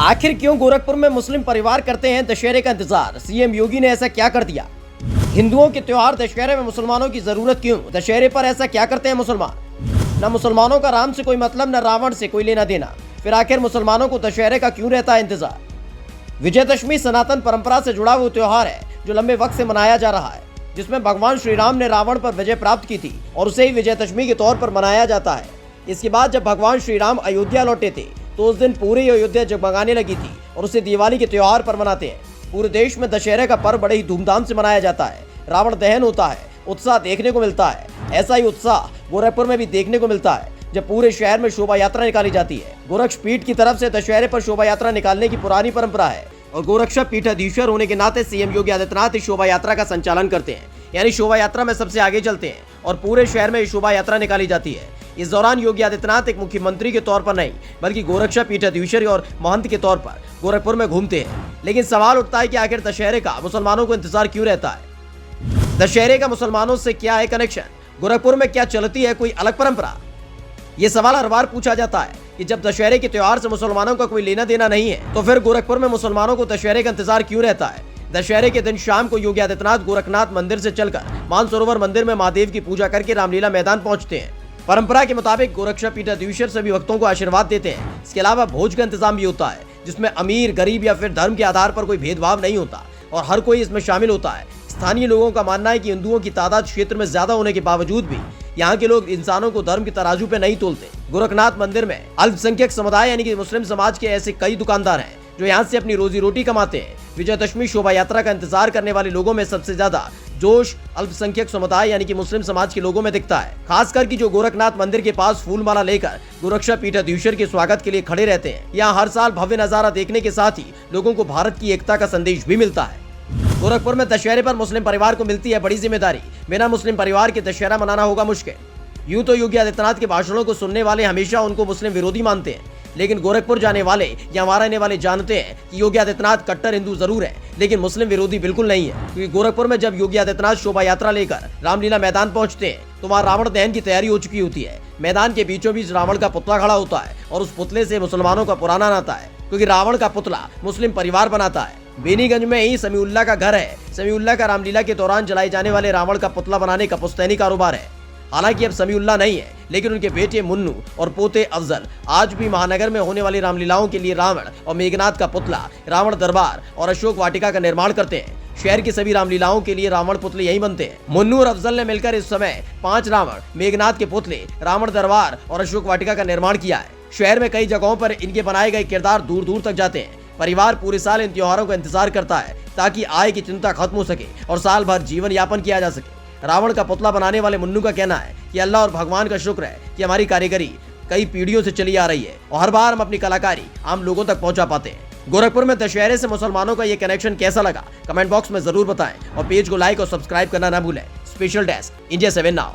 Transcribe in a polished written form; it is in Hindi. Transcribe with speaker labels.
Speaker 1: आखिर क्यों गोरखपुर में मुस्लिम परिवार करते हैं दशहरे का इंतजार? सीएम योगी ने ऐसा क्या कर दिया? हिंदुओं के त्योहार दशहरे में मुसलमानों की जरूरत क्यों? दशहरे पर ऐसा क्या करते हैं मुसलमान? न मुसलमानों का राम से कोई मतलब, न रावण से कोई लेना देना, फिर आखिर मुसलमानों को दशहरे का क्यों रहता है इंतजार? विजयदशमी सनातन परंपरा से जुड़ा हुआ त्योहार है जो लंबे वक्त से मनाया जा रहा है, जिसमें भगवान श्री राम ने रावण पर विजय प्राप्त की थी और उसे ही विजयदशमी के तौर पर मनाया जाता है। इसके बाद जब भगवान श्री राम अयोध्या लौटे थे तो उस दिन पूरी अयोध्या जगमगाने लगी थी और उसे दिवाली के त्योहार पर मनाते हैं। पूरे देश में दशहरे का पर्व बड़े ही धूमधाम से मनाया जाता है। रावण दहन होता है, उत्साह देखने को मिलता है। ऐसा ही उत्साह गोरखपुर में भी देखने को मिलता है जब पूरे शहर में शोभा यात्रा निकाली जाती है। गोरक्ष पीठ की तरफ से दशहरे पर शोभा यात्रा निकालने की पुरानी परंपरा है और गोरक्षा पीठाधीश्वर होने के नाते सीएम योगी आदित्यनाथ इस शोभा यात्रा का संचालन करते हैं, यानी शोभा यात्रा में सबसे आगे चलते हैं और पूरे शहर में शोभा यात्रा निकाली जाती है। इस दौरान योगी आदित्यनाथ एक मुख्यमंत्री के तौर पर नहीं बल्कि गोरक्षा पीठाधीश्वर और महंत के तौर पर गोरखपुर में घूमते हैं। लेकिन सवाल उठता है कि आखिर दशहरे का मुसलमानों को इंतजार क्यों रहता है? दशहरे का मुसलमानों से क्या है कनेक्शन? गोरखपुर में क्या चलती है कोई अलग परंपरा? ये सवाल हर बार पूछा जाता है कि जब दशहरे के त्योहार से मुसलमानों का कोई लेना देना नहीं है तो फिर गोरखपुर में मुसलमानों को दशहरे का इंतजार क्यों रहता है? दशहरे के दिन शाम को योगी आदित्यनाथ गोरखनाथ मंदिर से चलकर मानसरोवर मंदिर में महादेव की पूजा करके रामलीला मैदान पहुंचते हैं। परंपरा के मुताबिक गोरक्षा पीठाधीश्वर सभी भक्तों को आशीर्वाद देते हैं। इसके अलावा भोज का इंतजाम भी होता है जिसमें अमीर गरीब या फिर धर्म के आधार पर कोई भेदभाव नहीं होता और हर कोई इसमें शामिल होता है। स्थानीय लोगों का मानना है कि हिंदुओं की तादाद क्षेत्र में ज्यादा होने के बावजूद भी यहाँ के लोग इंसानों को धर्म की तराजू पे नहीं तोलते। गोरखनाथ मंदिर में अल्पसंख्यक समुदाय यानी कि मुस्लिम समाज के ऐसे कई दुकानदार हैं जो यहाँ से अपनी रोजी रोटी कमाते हैं। विजयदशमी शोभा यात्रा का इंतजार करने वाले लोगों में सबसे ज्यादा जोश अल्पसंख्यक समुदाय यानी कि मुस्लिम समाज के लोगों में दिखता है, खासकर कि जो गोरखनाथ मंदिर के पास फूल माला लेकर गोरक्षा पीठाधीश्वर के स्वागत के लिए खड़े रहते हैं। यहाँ हर साल भव्य नजारा देखने के साथ ही लोगों को भारत की एकता का संदेश भी मिलता है। गोरखपुर में दशहरे पर मुस्लिम परिवार को मिलती है बड़ी जिम्मेदारी। बिना मुस्लिम परिवार के दशहरा मनाना होगा मुश्किल। यूं तो योगी आदित्यनाथ के भाषणों को सुनने वाले हमेशा उनको मुस्लिम विरोधी मानते हैं, लेकिन गोरखपुर जाने वाले या वहां रहने वाले जानते हैं कि योगी आदित्यनाथ कट्टर हिंदू जरूर है लेकिन मुस्लिम विरोधी बिल्कुल नहीं है। क्योंकि गोरखपुर में जब योगी आदित्यनाथ शोभा यात्रा लेकर रामलीला मैदान पहुंचते हैं तो वहाँ रावण दहन की तैयारी हो चुकी होती है। मैदान के बीचों बीच रावण का पुतला खड़ा होता है और उस पुतले से मुसलमानों का पुराना नाता है, क्योंकि रावण का पुतला मुस्लिम परिवार बनाता है। बेनीगंज में ही समीउल्लाह का घर है। समीउल्लाह का रामलीला के दौरान जलाए जाने वाले रावण का पुतला बनाने का पुश्तैनी कारोबार है। हालांकि अब समीउल्लाह नहीं है, लेकिन उनके बेटे मुन्नू और पोते अफजल आज भी महानगर में होने वाली रामलीलाओं के लिए रावण और मेघनाथ का पुतला, रावण दरबार और अशोक वाटिका का निर्माण करते हैं। शहर की सभी रामलीलाओं के लिए रावण पुतले यही बनते हैं। मुन्नू और अफजल ने मिलकर इस समय 5 रावण, मेघनाथ के पुतले, रावण दरबार और अशोक वाटिका का निर्माण किया है। शहर में कई जगहों पर इनके बनाए गए किरदार दूर दूर तक जाते हैं। परिवार पूरे साल इन त्योहारों का इंतजार करता है ताकि आय की चिंता खत्म हो सके और साल भर जीवन यापन किया जा सके। रावण का पुतला बनाने वाले मुन्नू का कहना है कि अल्लाह और भगवान का शुक्र है कि हमारी कारीगरी कई पीढ़ियों से चली आ रही है और हर बार हम अपनी कलाकारी आम लोगों तक पहुंचा पाते हैं। गोरखपुर में दशहरे से मुसलमानों का ये कनेक्शन कैसा लगा कमेंट बॉक्स में जरूर बताएं और पेज को लाइक और सब्सक्राइब करना ना भूलें। Special desk India 7 now.